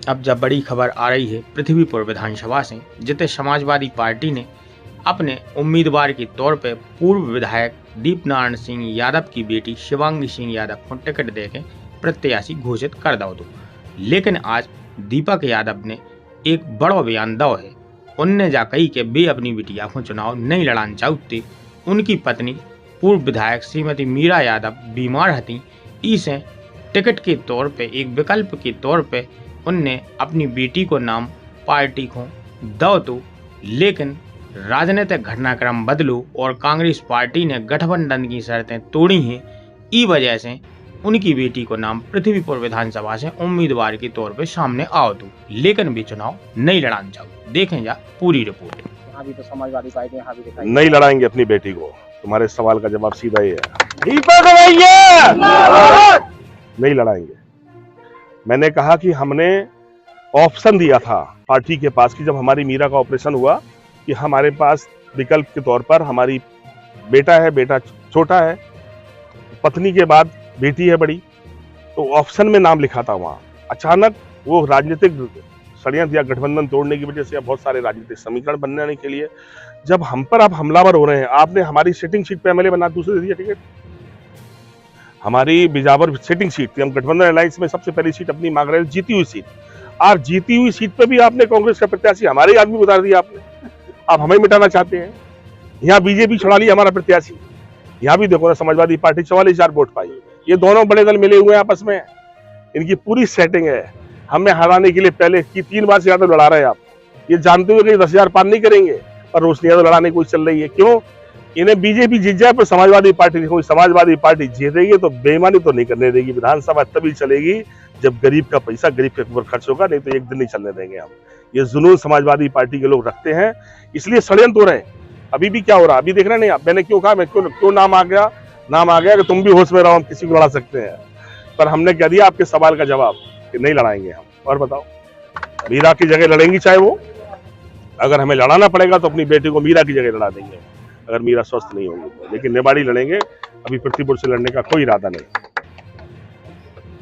अब जब बड़ी खबर आ रही है पृथ्वीपुर विधानसभा से, जिसे समाजवादी पार्टी ने अपने उम्मीदवार के तौर पर पूर्व विधायक दीपनारायण सिंह यादव की बेटी शिवांगी सिंह यादव को टिकट देकर प्रत्याशी घोषित कर दो। लेकिन आज दीपक यादव ने एक बड़ा बयान दो है। उनने जा कही कि वे अपनी बिटिया को चुनाव नहीं लड़ाना चाहते। उनकी पत्नी पूर्व विधायक श्रीमती मीरा यादव बीमार थी। इसे टिकट के तौर पे एक विकल्प के तौर पे उनने अपनी बेटी को नाम पार्टी को दो तो, लेकिन राजनीतिक घटनाक्रम बदलो और कांग्रेस पार्टी ने गठबंधन की शर्तें तोड़ी हैं। ई वजह से उनकी बेटी को नाम पृथ्वीपुर विधानसभा से उम्मीदवार के तौर पे सामने आओ तो, लेकिन वे चुनाव नहीं लड़ाना चाहो। देखें जा पूरी रिपोर्ट। अभी तो समाजवादी पार्टी यहाँ भी दिखाई नहीं लड़ाएंगे अपनी बेटी को। तुम्हारे सवाल का जवाब सीधा ही है, नहीं लड़ाएंगे। मैंने कहा कि हमने ऑप्शन दिया था पार्टी के पास कि जब हमारी मीरा का ऑपरेशन हुआ कि हमारे पास विकल्प के तौर पर हमारी बेटा है, बेटा छोटा है, पत्नी के बाद बेटी है बड़ी, तो ऑप्शन में नाम लिखा था। वहां अचानक वो राजनीतिक षड्यंत्र या गठबंधन तोड़ने की वजह से बहुत सारे राजनीतिक समीकरण बनने के लिए जब हम पर आप हमलावर हो रहे हैं। आपने हमारी सिटिंग सीट पे एमएलए बना दूसरे दे दिया टिकट। हमारी बिजावर सिटिंग सीट थी, हम गठबंधन अलायंस में सबसे पहली सीट अपनी मांग रहे थे, जीती हुई सीट। और जीती हुई सीट पे भी आपने कांग्रेस का प्रत्याशी हमारे आदमी को उतार दिया आपने। आप हमें मिटाना चाहते हैं। यहाँ बीजेपी छुड़ा लिया हमारा प्रत्याशी। यहाँ भी देखो ना, समाजवादी पार्टी 44,000 वोट पाई। ये दोनों बड़े दल मिले हुए हैं आपस में, इनकी पूरी सेटिंग है हमें हराने के लिए। पहले की 3 बार से ज्यादा लड़ा रहे हैं आप, ये जानते हुए कि 10,000 पार नहीं करेंगे, पर रोशनी यादव लड़ाने की कोशिश चल रही है। क्यों? इन्हें बीजेपी जीत जाए पर समाजवादी पार्टी, कोई समाजवादी पार्टी जीतेगी तो बेईमानी तो नहीं करने देगी। विधानसभा तभी चलेगी जब गरीब का पैसा गरीब के ऊपर खर्च होगा, नहीं तो एक दिन नहीं चलने देंगे हम। ये जुनून समाजवादी पार्टी के लोग रखते हैं, इसलिए षड्यंत्र हो रहे हैं। अभी भी क्या हो रहा है अभी देख रहे नहीं आप। मैंने क्यों कहा, मैं क्यों नाम आ गया कि तुम भी होश में रहो, हम किसी को लड़ा सकते हैं। पर हमने कह दिया आपके सवाल का जवाब कि नहीं लड़ाएंगे हम। और बताओ, मीरा की जगह लड़ेंगी चाहे वो, अगर हमें लड़ाना पड़ेगा तो अपनी बेटी को मीरा की जगह लड़ा देंगे अगर मीरा स्वस्थ नहीं होगी तो। लेकिन निबाड़ी लड़ेंगे, अभी पृथ्वीपुर से लड़ने का कोई इरादा नहीं।